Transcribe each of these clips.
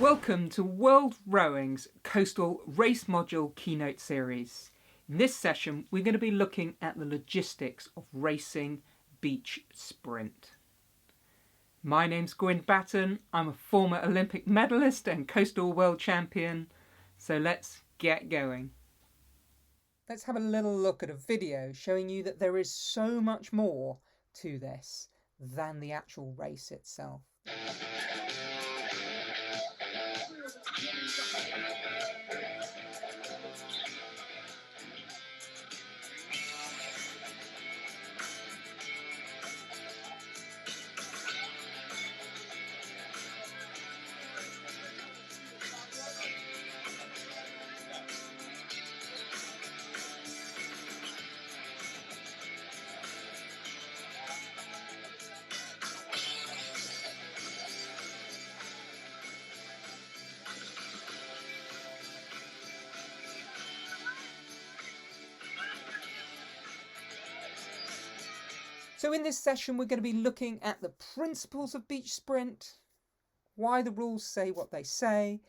Welcome to World Rowing's Coastal Race Module Keynote series. In this session, we're going to be looking at the logistics of racing beach sprint. My name's Batten. I'm a former Olympic medalist and coastal world champion. So let's get going. Let's have a little look at a video showing you that there is so much more to this than the actual race itself. So in this session, we're going to be looking at the principles of beach sprint, why the rules say what they say,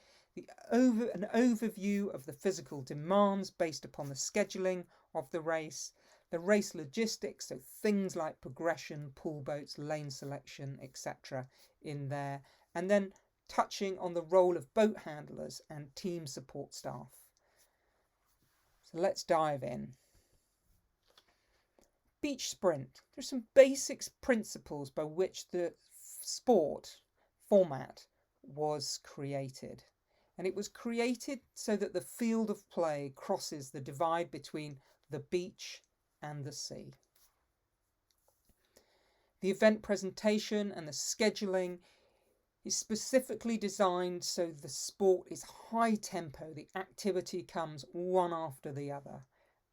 an overview of the physical demands based upon the scheduling of the race logistics, so things like progression, pool boats, lane selection, etc. in there, and then touching on the role of boat handlers and team support staff. So let's dive in. Beach sprint. There's some basic principles by which the sport format was created. And it was created so that the field of play crosses the divide between the beach and the sea. The event presentation and the scheduling is specifically designed so the sport is high tempo, the activity comes one after the other,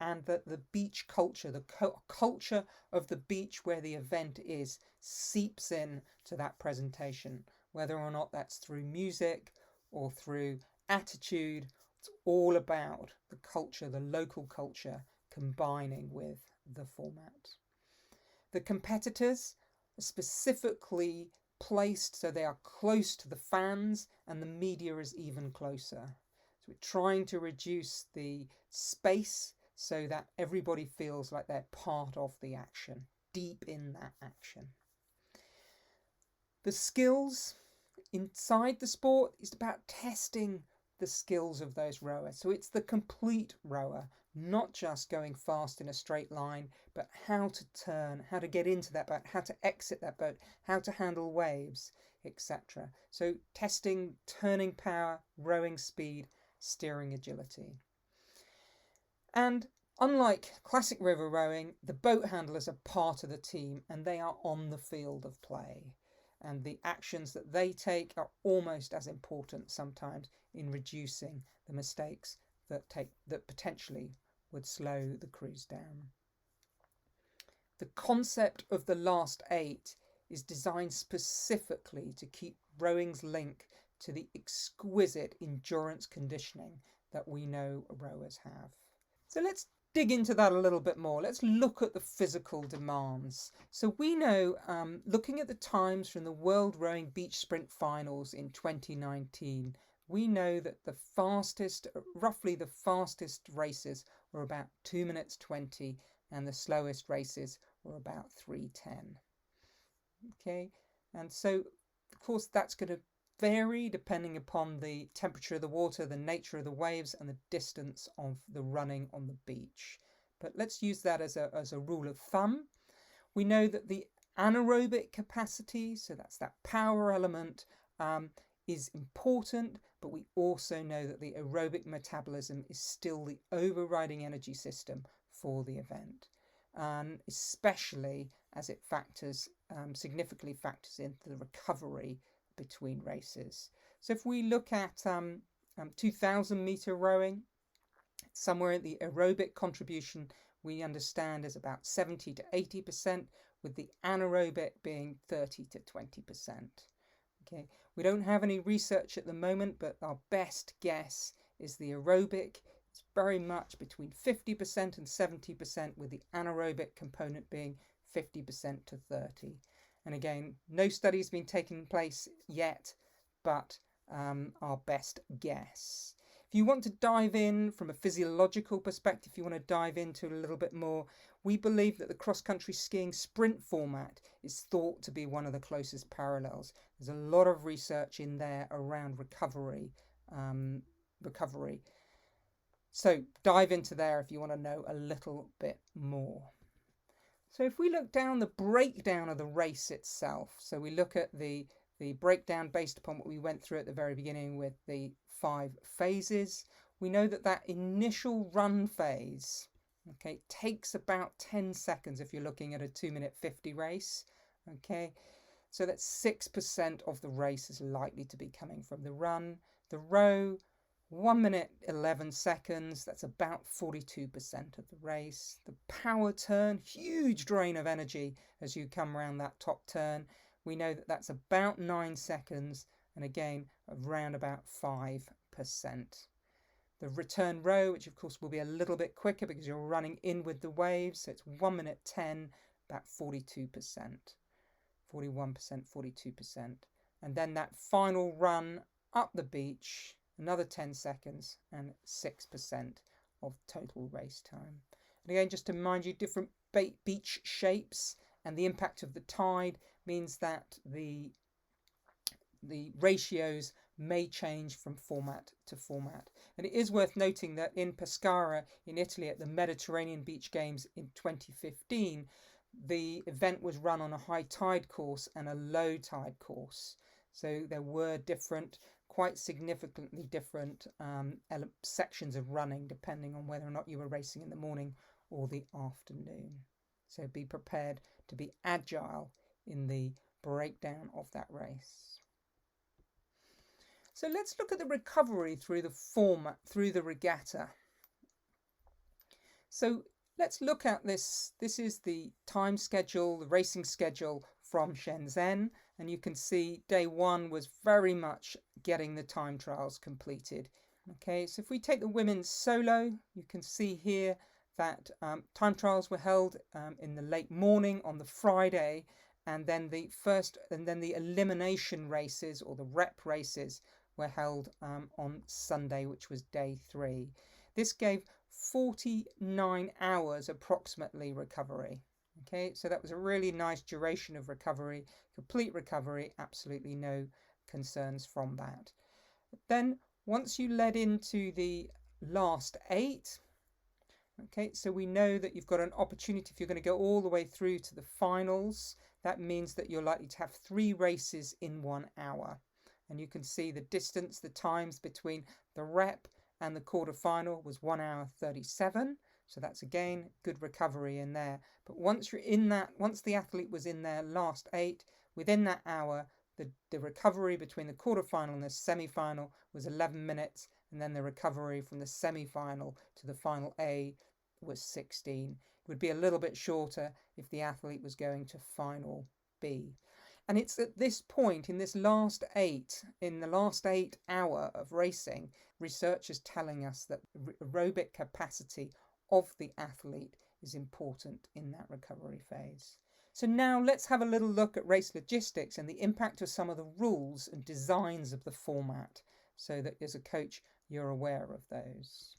and that the beach culture, the culture of the beach where the event is, seeps in to that presentation, whether or not that's through music or through attitude. It's all about the culture, the local culture, combining with the format. The competitors are specifically placed so they are close to the fans, and the media is even closer. So we're trying to reduce the space so that everybody feels like they're part of the action, deep in that action. The skills inside the sport is about testing the skills of those rowers. So it's the complete rower, not just going fast in a straight line, but how to turn, how to get into that boat, how to exit that boat, how to handle waves, etc. So testing turning power, rowing speed, steering agility. And unlike classic river rowing, the boat handlers are part of the team and they are on the field of play. And the actions that they take are almost as important sometimes in reducing the mistakes that potentially would slow the cruise down. The concept of the last 8 is designed specifically to keep rowing's link to the exquisite endurance conditioning that we know rowers have. So let's dig into that a little bit more. Let's look at the physical demands. So we know, looking at the times from the World Rowing Beach Sprint Finals in 2019, we know that roughly the fastest races were about 2 minutes 20 and the slowest races were about 3:10. Okay, and so of course that's going to vary depending upon the temperature of the water, the nature of the waves, and the distance of the running on the beach. But let's use that as a rule of thumb. We know that the anaerobic capacity, so that's that power element, is important, but we also know that the aerobic metabolism is still the overriding energy system for the event, especially as it significantly factors into the recovery between races. So if we look at 2,000 meter rowing, somewhere in the aerobic contribution we understand is about 70 to 80%, with the anaerobic being 30 to 20%. Okay, we don't have any research at the moment, but our best guess is the aerobic. It's very much between 50% and 70%, with the anaerobic component being 50% to 30%. And again, no study's been taking place yet, but our best guess. If you want to dive in from a physiological perspective, if you want to dive into a little bit more, we believe that the cross-country skiing sprint format is thought to be one of the closest parallels. There's a lot of research in there around recovery. So dive into there if you want to know a little bit more. So if we look down the breakdown of the race itself, so we look at the breakdown based upon what we went through at the very beginning with the 5 phases, we know that that initial run phase, okay, takes about 10 seconds if you're looking at a 2-minute 50 race, okay? So that's 6% of the race is likely to be coming from the run. The row, 1 minute 11 seconds, that's about 42% of the race. The power turn, huge drain of energy as you come around that top turn. We know that that's about 9 seconds, and again, around about 5%. The return row, which of course will be a little bit quicker because you're running in with the waves, so it's 1 minute 10, about 42%, 41%, 42%. And then that final run up the beach, another 10 seconds and 6% of total race time. And again, just to remind you, different beach shapes and the impact of the tide means that the ratios may change from format to format. And it is worth noting that in Pescara in Italy at the Mediterranean Beach Games in 2015, the event was run on a high tide course and a low tide course. So there were different, quite significantly different sections of running depending on whether or not you were racing in the morning or the afternoon. So be prepared to be agile in the breakdown of that race. So let's look at the recovery through the format, through the regatta. So let's look at this. This is the time schedule, the racing schedule from Shenzhen. And you can see day 1 was very much getting the time trials completed. Okay, so if we take the women's solo, you can see here that time trials were held in the late morning on the Friday, and then the elimination races or the rep races were held on Sunday, which was day 3. This gave 49 hours approximately recovery. Okay, so that was a really nice duration of recovery, complete recovery, absolutely no concerns from that. Then once you led into the last 8, okay, so we know that you've got an opportunity if you're going to go all the way through to the finals. That means that you're likely to have 3 races in 1 hour. And you can see the distance, the times between the rep and the quarterfinal was 1 hour 37. So that's again good recovery in there. But once you're in that, once the athlete was in their last 8, within that hour, the recovery between the quarterfinal and the semi-final was 11 minutes, and then the recovery from the semi-final to the final A was 16. It would be a little bit shorter if the athlete was going to final B. And it's at this point, in this last 8, in the last 8 hour of racing, research is telling us that aerobic capacity of the athlete is important in that recovery phase. So now let's have a little look at race logistics and the impact of some of the rules and designs of the format, so that as a coach you're aware of those.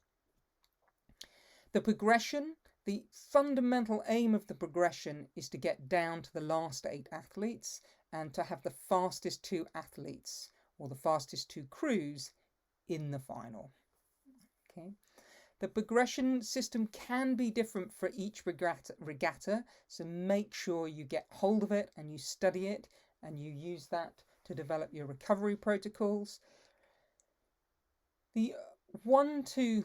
The progression, the fundamental aim of the progression is to get down to the last 8 athletes and to have the fastest 2 athletes or the fastest 2 crews in the final. Okay. The progression system can be different for each regatta, so make sure you get hold of it and you study it and you use that to develop your recovery protocols. The 2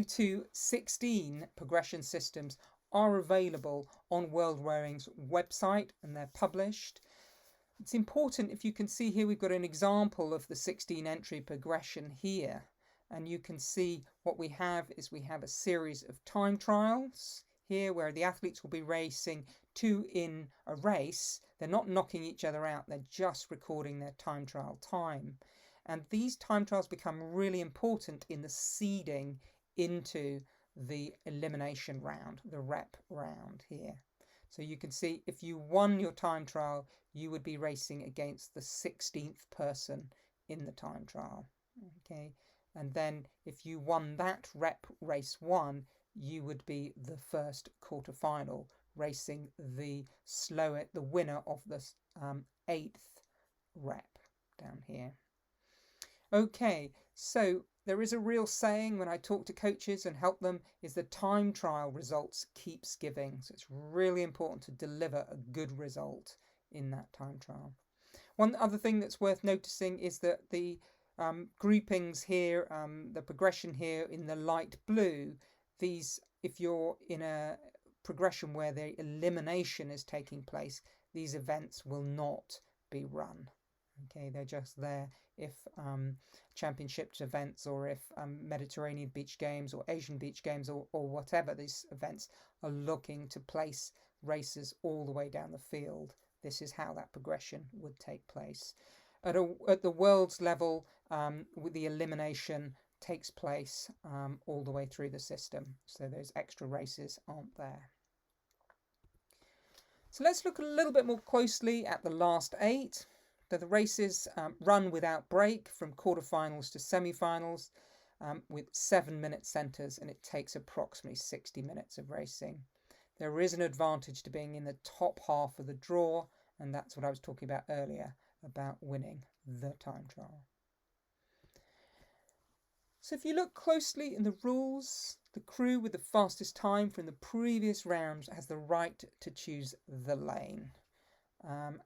to 16 progression systems are available on World Rowing's website and they're published. It's important, if you can see here, we've got an example of the 16 entry progression here. And you can see what we have is we have a series of time trials here where the athletes will be racing 2 in a race. They're not knocking each other out, they're just recording their time trial time. And these time trials become really important in the seeding into the elimination round, the rep round here. So you can see if you won your time trial, you would be racing against the 16th person in the time trial. Okay, and then if you won that rep race 1, you would be the first quarterfinal, racing the winner of the 8th rep down here. Okay, so there is a real saying when I talk to coaches and help them, is the time trial results keeps giving. So it's really important to deliver a good result in that time trial. One other thing that's worth noticing is that the groupings here, the progression here in the light blue, these, if you're in a progression where the elimination is taking place, these events will not be run. Okay, they're just there if championships events, or if Mediterranean beach games or Asian beach games, or whatever these events are looking to place racers all the way down the field. This is how that progression would take place. At the world's level, with the elimination takes place all the way through the system, so those extra races aren't there. So let's look a little bit more closely at the last 8. The races run without break from quarterfinals to semi-finals with 7-minute centres, and it takes approximately 60 minutes of racing. There is an advantage to being in the top half of the draw, and that's what I was talking about earlier, about winning the time trial. So if you look closely in the rules, the crew with the fastest time from the previous rounds has the right to choose the lane.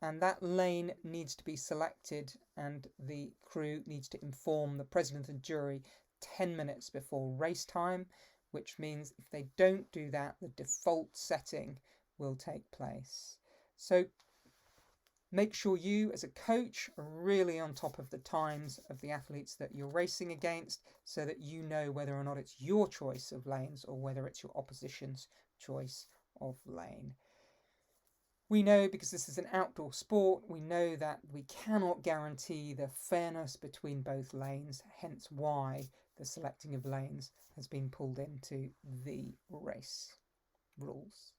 And that lane needs to be selected, and the crew needs to inform the president and jury 10 minutes before race time, which means if they don't do that, the default setting will take place. So make sure you as a coach are really on top of the times of the athletes that you're racing against, so that you know whether or not it's your choice of lanes or whether it's your opposition's choice of lane. We know, because this is an outdoor sport, we know that we cannot guarantee the fairness between both lanes, hence why the selecting of lanes has been pulled into the race rules.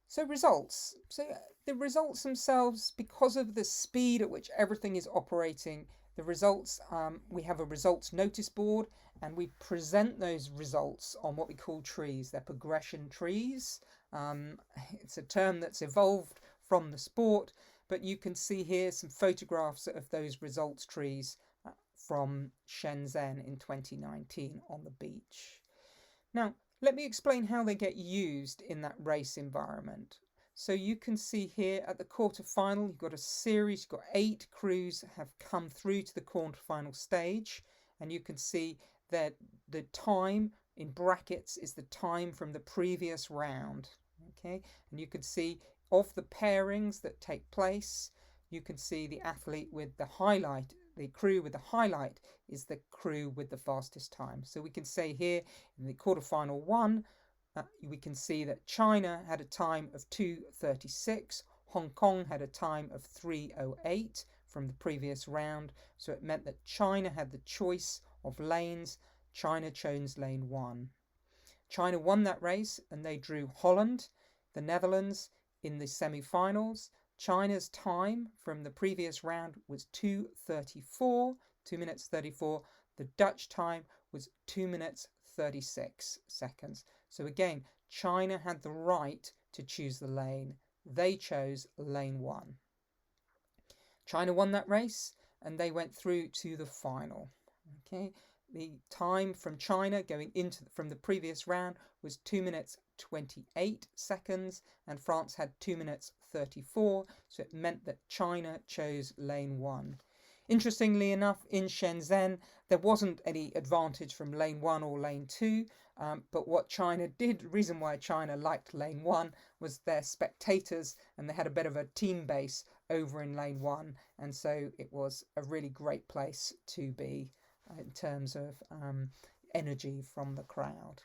So results. So the results themselves, because of the speed at which everything is operating, the results, we have a results notice board, and we present those results on what we call trees. They're progression trees. It's a term that's evolved from the sport, but you can see here some photographs of those results trees from Shenzhen in 2019 on the beach. Now, let me explain how they get used in that race environment. So you can see here at the quarterfinal, you've got a series, you've got 8 crews have come through to the quarterfinal stage, and you can see that the time in brackets is the time from the previous round. Okay, and you can see of the pairings that take place, you can see the athlete with the highlight, the crew with the highlight is the crew with the fastest time. So we can say here in the quarterfinal 1, we can see that China had a time of 2:36, Hong Kong had a time of 3:08 from the previous round, so it meant that China had the choice of lanes. China chose lane 1. China won that race, and they drew Holland, the Netherlands, in the semi-finals. China's time from the previous round was 2:34, 2 minutes 34. The Dutch time was 2 minutes 36 seconds. So again, China had the right to choose the lane. They chose lane 1. China won that race, and they went through to the final. Okay, the time from China going into from the previous round was 2 minutes 28 seconds, and France had 2 minutes 34, so it meant that China chose lane 1. Interestingly enough, in Shenzhen, there wasn't any advantage from lane 1 or lane 2, but what China did, the reason why China liked lane 1 was their spectators, and they had a bit of a team base over in lane 1, and so it was a really great place to be in terms of energy from the crowd.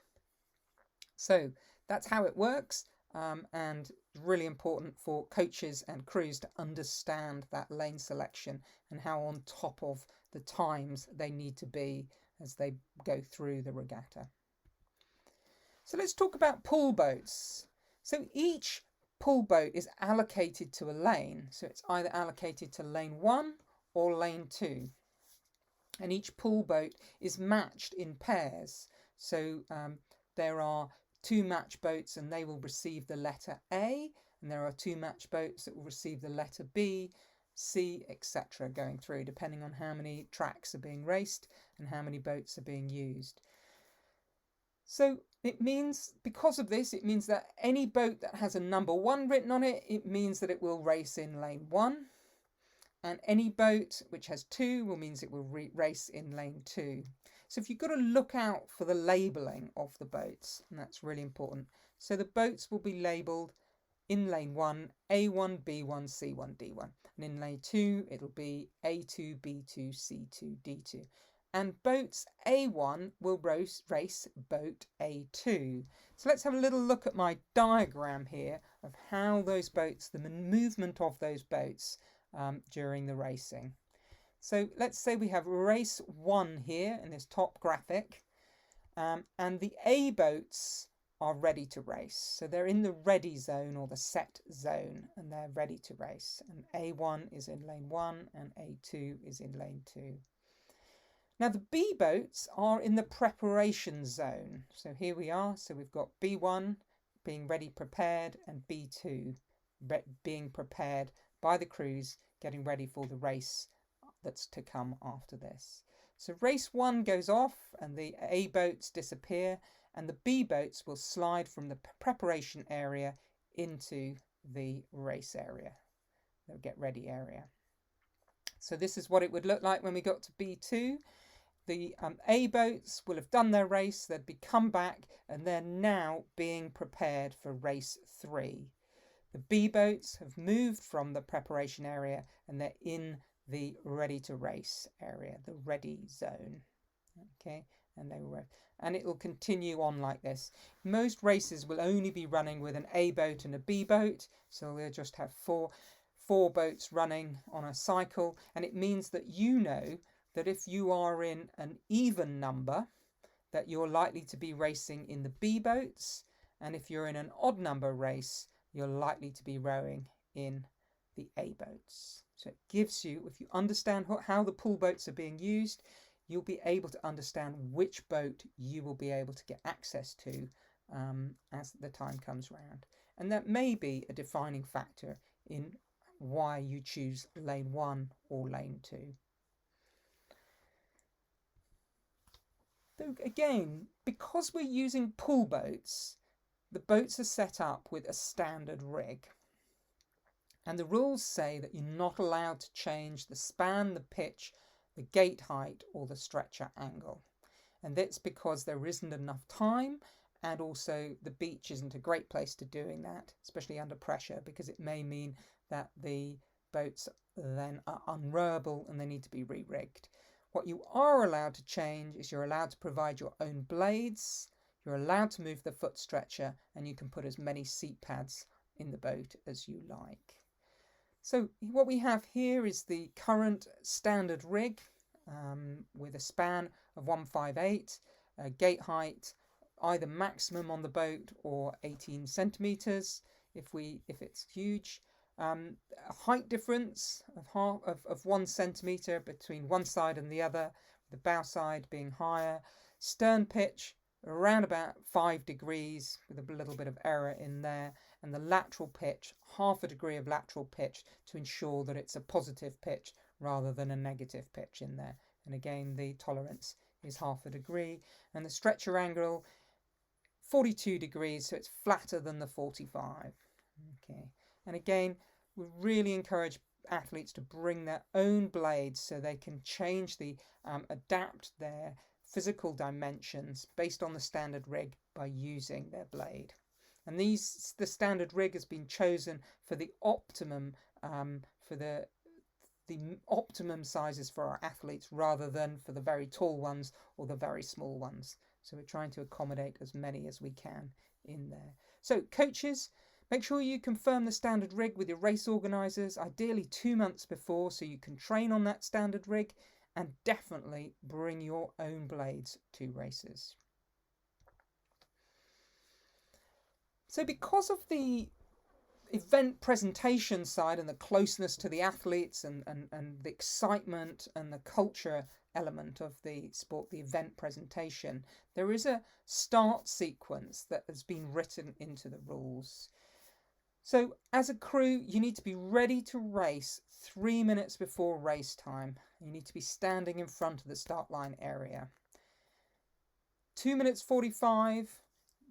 So that's how it works, and really important for coaches and crews to understand that lane selection and how on top of the times they need to be as they go through the regatta. So let's talk about pull boats. So each pull boat is allocated to a lane. So it's either allocated to lane 1 or lane 2. And each pull boat is matched in pairs. So there are 2 match boats and they will receive the letter A, and there are 2 match boats that will receive the letter B, C, etc. going through, depending on how many tracks are being raced and how many boats are being used. So it means, because of this, it means that any boat that has a number 1 written on it, it means that it will race in lane 1. And any boat which has 2 means it will race in lane 2. So if you've got to look out for the labelling of the boats, and that's really important. So the boats will be labelled in lane 1, A1, B1, C1, D1. And in lane 2, it'll be A2, B2, C2, D2. And boats A1 will race boat A2. So let's have a little look at my diagram here of how those boats, the movement of those boats during the racing. So let's say we have race 1 here in this top graphic, and the A boats are ready to race. So they're in the ready zone or the set zone, and they're ready to race. And A1 is in lane 1 and A2 is in lane 2. Now the B boats are in the preparation zone. So here we are. So we've got B1 being ready, prepared, and B2 being prepared by the crews, getting ready for the race that's to come after this. So race 1 goes off and the A boats disappear, and the B boats will slide from the preparation area into the race area, the get ready area. So this is what it would look like when we got to B2. The A boats will have done their race, they'd come back, and they're now being prepared for race 3. The B boats have moved from the preparation area and they're in the ready to race area, the ready zone. Okay, and it will continue on like this. Most races will only be running with an A boat and a B boat, so they'll just have four boats running on a cycle, and it means that you know that if you are in an even number, that you're likely to be racing in the B boats, and if you're in an odd number race, you're likely to be rowing in the A boats. So it gives you, if you understand how the pull boats are being used, you'll be able to understand which boat you will be able to get access to as the time comes round. And that may be a defining factor in why you choose lane 1 or lane 2. So again, because we're using pull boats, the boats are set up with a standard rig. And the rules say that you're not allowed to change the span, the pitch, the gate height, or the stretcher angle. And that's because there isn't enough time, and also the beach isn't a great place to doing that, especially under pressure, because it may mean that the boats then are unrowable and they need to be re-rigged. What you are allowed to change is you're allowed to provide your own blades, you're allowed to move the foot stretcher, and you can put as many seat pads in the boat as you like. So what we have here is the current standard rig with a span of 158, gate height either maximum on the boat or 18 centimeters if it's huge. A height difference of 1 centimeter between one side and the other, the bow side being higher. Stern pitch around about 5 degrees with a little bit of error in there, and the lateral pitch, half a degree of lateral pitch to ensure that it's a positive pitch rather than a negative pitch in there. And again, the tolerance is half a degree, and the stretcher angle 42 degrees, so it's flatter than the 45. Okay, and again, we really encourage athletes to bring their own blades so they can change adapt their physical dimensions based on the standard rig by using their blade. And the standard rig has been chosen for the optimum optimum sizes for our athletes rather than for the very tall ones or the very small ones. So we're trying to accommodate as many as we can in there. So coaches, make sure you confirm the standard rig with your race organisers, ideally 2 months before, so you can train on that standard rig, and definitely bring your own blades to races. So because of the event presentation side and the closeness to the athletes and the excitement and the culture element of the sport, the event presentation, there is a start sequence that has been written into the rules. So as a crew, you need to be ready to race 3 minutes before race time. You need to be standing in front of the start line area. 2 minutes 45,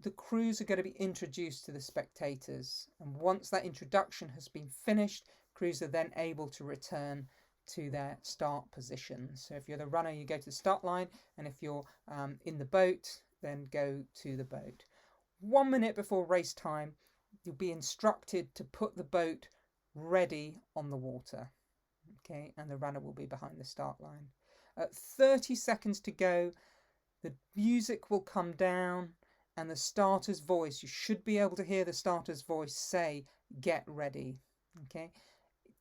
the crews are going to be introduced to the spectators. And once that introduction has been finished, crews are then able to return to their start position. So if you're the runner, you go to the start line, and if you're in the boat, then go to the boat. 1 minute before race time, you'll be instructed to put the boat ready on the water. Okay, and the runner will be behind the start line. At 30 seconds to go, the music will come down and the starter's voice, you should be able to hear the starter's voice say, "Get ready." Okay.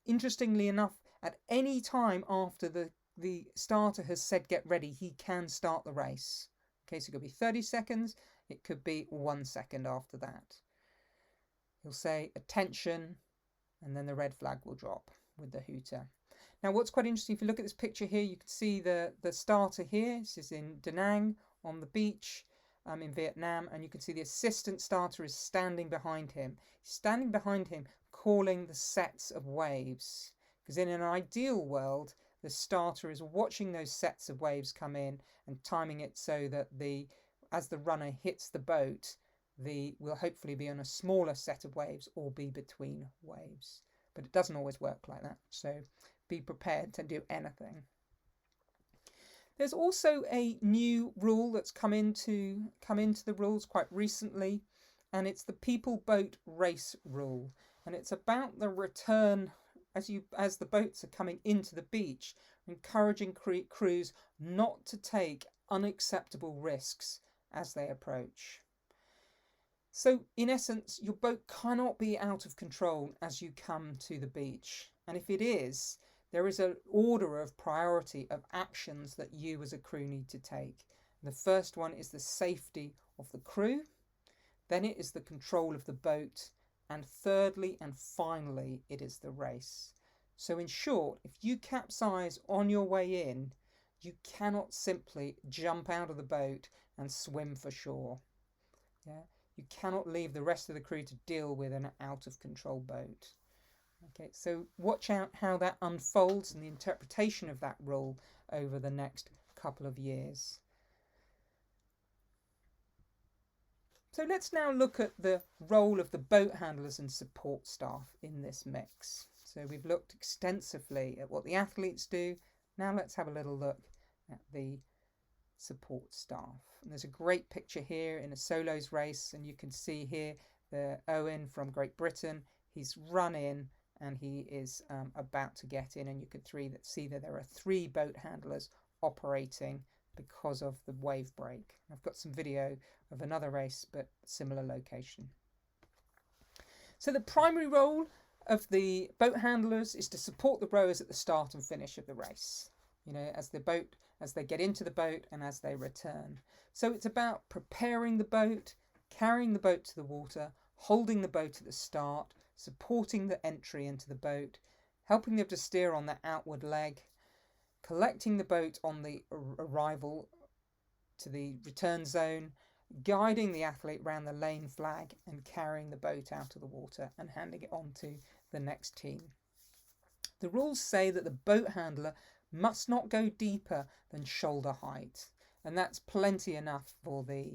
Interestingly enough, at any time after the starter has said "get ready," he can start the race. Okay, so it could be 30 seconds, it could be 1 second after that. He'll say "attention," and then the red flag will drop with the hooter. Now what's quite interesting, if you look at this picture here, you can see the starter here. This is in Da Nang on the beach in Vietnam, and you can see the assistant starter is standing behind him. He's standing behind him calling the sets of waves, because in an ideal world, the starter is watching those sets of waves come in and timing it so that as the runner hits the boat, will hopefully be on a smaller set of waves or be between waves. But it doesn't always work like that, so be prepared to do anything. There's also a new rule that's come into the rules quite recently, and it's the people boat race rule, and it's about the return as the boats are coming into the beach, encouraging crews not to take unacceptable risks as they approach. So in essence, your boat cannot be out of control as you come to the beach. And if it is, there is an order of priority of actions that you as a crew need to take. The first one is the safety of the crew. Then it is the control of the boat. And thirdly and finally, it is the race. So in short, if you capsize on your way in, you cannot simply jump out of the boat and swim for shore. Yeah? You cannot leave the rest of the crew to deal with an out of control boat. Okay, so watch out how that unfolds and the interpretation of that rule over the next couple of years. So let's now look at the role of the boat handlers and support staff in this mix. So we've looked extensively at what the athletes do. Now let's have a little look at the support staff. And there's a great picture here in a solos race, and you can see here the Owen from Great Britain. He's run in and he is about to get in, and you can see that there are 3 boat handlers operating because of the wave break. I've got some video of another race but similar location. So the primary role of the boat handlers is to support the rowers at the start and finish of the race, as they get into the boat and as they return. So it's about preparing the boat, carrying the boat to the water, holding the boat at the start, supporting the entry into the boat, helping them to steer on the outward leg, collecting the boat on the arrival to the return zone, guiding the athlete around the lane flag, and carrying the boat out of the water and handing it on to the next team. The rules say that the boat handler must not go deeper than shoulder height, and that's plenty enough for the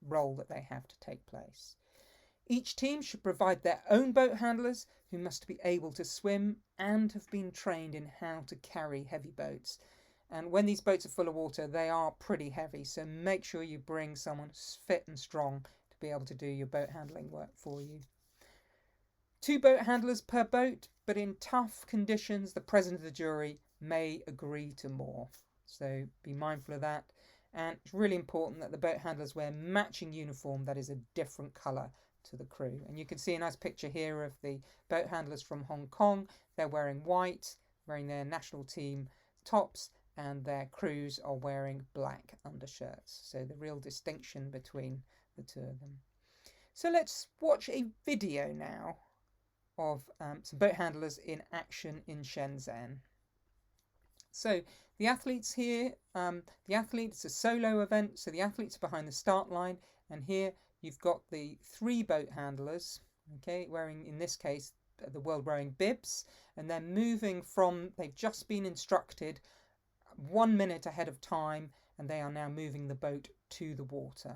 role that they have to take place. Each team should provide their own boat handlers who must be able to swim and have been trained in how to carry heavy boats. And when these boats are full of water, they are pretty heavy, so make sure you bring someone fit and strong to be able to do your boat handling work for you. 2 boat handlers per boat, but in tough conditions, the president of the jury may agree to more. So be mindful of that. And it's really important that the boat handlers wear matching uniform that is a different colour to the crew. And you can see a nice picture here of the boat handlers from Hong Kong. They're wearing white, wearing their national team tops, and their crews are wearing black undershirts. So the real distinction between the two of them. So let's watch a video now of some boat handlers in action in Shenzhen. So the athletes here, it's a solo event, so the athletes are behind the start line, and here you've got the 3 boat handlers, okay, wearing, in this case, the World Rowing bibs, and they're moving from, they've just been instructed 1 minute ahead of time, and they are now moving the boat to the water.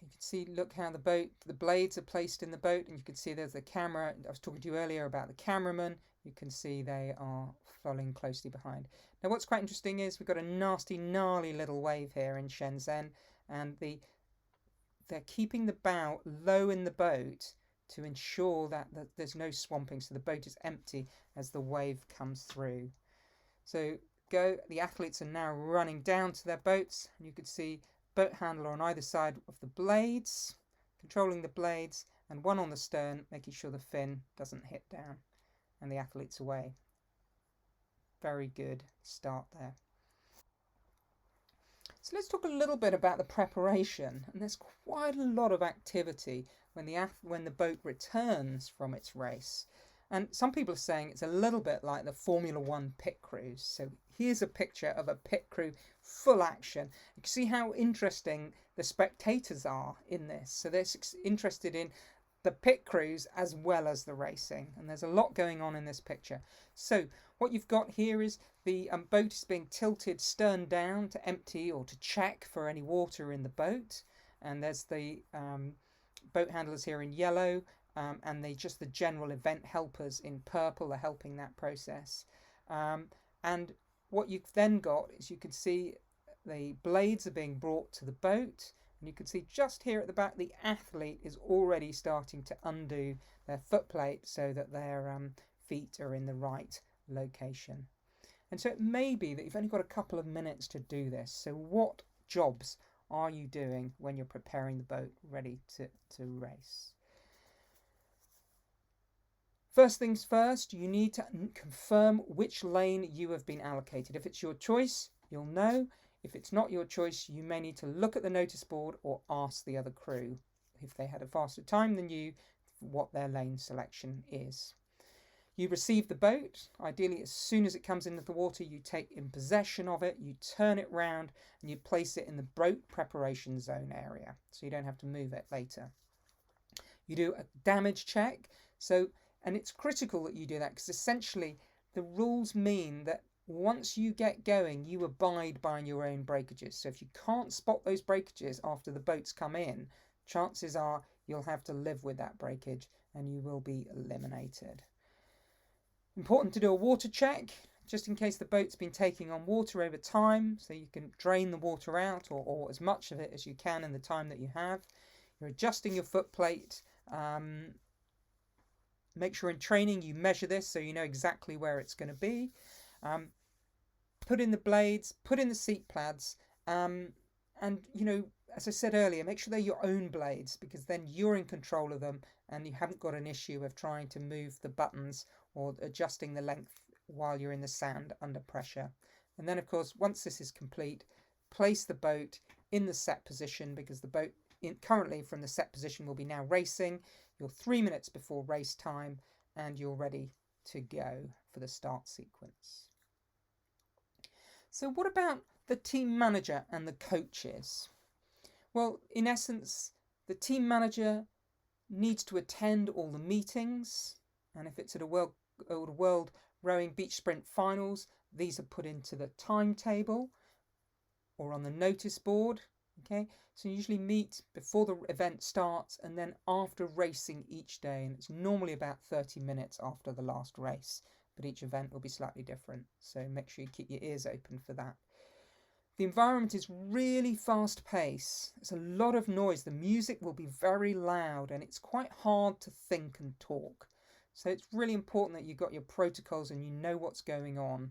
You can see, look how the blades are placed in the boat, and you can see there's the camera. I was talking to you earlier about the cameraman. You can see they are following closely behind. Now what's quite interesting is we've got a nasty, gnarly little wave here in Shenzhen, and they're keeping the bow low in the boat to ensure that there's no swamping, so the boat is empty as the wave comes through. So the athletes are now running down to their boats, and you can see boat handler on either side of the blades, controlling the blades, and one on the stern, making sure the fin doesn't hit down, and the athlete's away. Very good start there. So let's talk a little bit about the preparation, and there's quite a lot of activity when the boat returns from its race. And some people are saying it's a little bit like the Formula One pit crews. So here's a picture of a pit crew full action. You can see how interesting the spectators are in this. So they're interested in the pit crews as well as the racing. And there's a lot going on in this picture. So what you've got here is the boat is being tilted stern down to empty or to check for any water in the boat. And there's the boat handlers here in yellow. And the general event helpers in purple are helping that process. And what you've then got is you can see the blades are being brought to the boat, and you can see just here at the back the athlete is already starting to undo their foot plate so that their feet are in the right location. And so it may be that you've only got a couple of minutes to do this. So what jobs are you doing when you're preparing the boat ready to race? First things first, you need to confirm which lane you have been allocated. If it's your choice, you'll know. If it's not your choice, you may need to look at the notice board or ask the other crew, if they had a faster time than you, what their lane selection is. You receive the boat. Ideally, as soon as it comes into the water, you take in possession of it, you turn it round, and you place it in the boat preparation zone area, so you don't have to move it later. You do a damage check. And it's critical that you do that, because essentially the rules mean that once you get going, you abide by your own breakages. So if you can't spot those breakages after the boats come in, chances are you'll have to live with that breakage and you will be eliminated. Important to do a water check, just in case the boat's been taking on water over time, so you can drain the water out or as much of it as you can in the time that you have. You're adjusting your foot plate. Make sure in training you measure this so you know exactly where it's going to be. Put in the blades, put in the seat pads, and as I said earlier, make sure they're your own blades, because then you're in control of them and you haven't got an issue of trying to move the buttons or adjusting the length while you're in the sand under pressure. And then of course, once this is complete, place the boat in the set position, because the boat currently from the set position will be now racing. You're 3 minutes before race time and you're ready to go for the start sequence. So what about the team manager and the coaches? Well, in essence, the team manager needs to attend all the meetings, and if it's at a World Rowing Beach Sprint Finals, these are put into the timetable or on the notice board. Okay, so you usually meet before the event starts and then after racing each day, and it's normally about 30 minutes after the last race, but each event will be slightly different, so make sure you keep your ears open for that. The environment is really fast paced. There's a lot of noise. The music will be very loud and it's quite hard to think and talk. So it's really important that you've got your protocols and you know what's going on,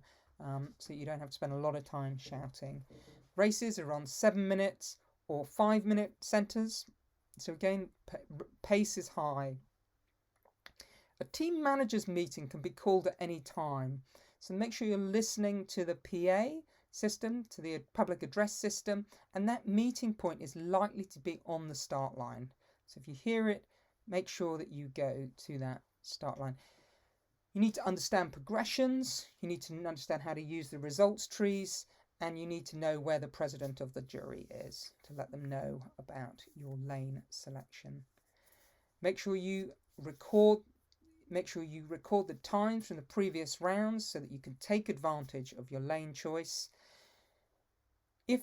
so you don't have to spend a lot of time shouting. Races are on 7 minutes or 5 minute centres. So again, pace is high. A team managers meeting can be called at any time. So make sure you're listening to the PA system, to the public address system, and that meeting point is likely to be on the start line. So if you hear it, make sure that you go to that start line. You need to understand progressions, you need to understand how to use the results trees, and you need to know where the president of the jury is to let them know about your lane selection. Make sure you record the times from the previous rounds so that you can take advantage of your lane choice. If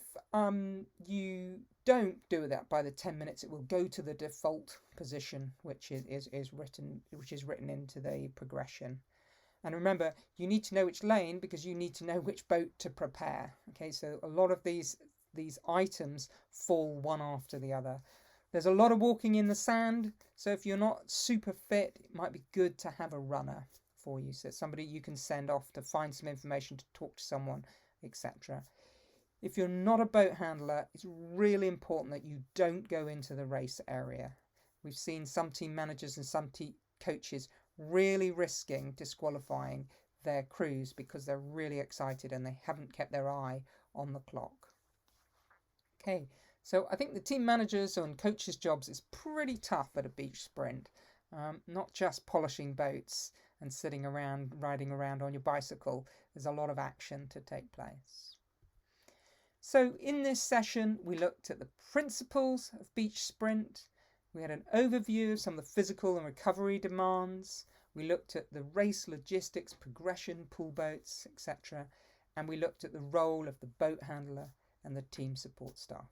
you don't do that by the 10 minutes, it will go to the default position, which is written into the progression. And remember, you need to know which lane because you need to know which boat to prepare. Okay, so a lot of these items fall one after the other. There's a lot of walking in the sand, so if you're not super fit, it might be good to have a runner for you, so somebody you can send off to find some information, to talk to someone, etc. If you're not a boat handler, it's really important that you don't go into the race area. We've seen some team managers and some coaches really risking disqualifying their crews because they're really excited and they haven't kept their eye on the clock. Okay, so I think the team managers and coaches' jobs is pretty tough at a beach sprint. Not just polishing boats and sitting around, riding around on your bicycle. There's a lot of action to take place. So in this session, we looked at the principles of beach sprint. We had an overview of some of the physical and recovery demands. We looked at the race logistics, progression, pool boats, etc. And we looked at the role of the boat handler and the team support staff.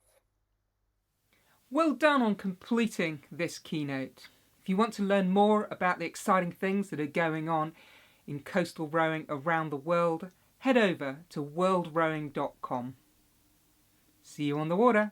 Well done on completing this keynote. If you want to learn more about the exciting things that are going on in coastal rowing around the world, head over to worldrowing.com. See you on the water.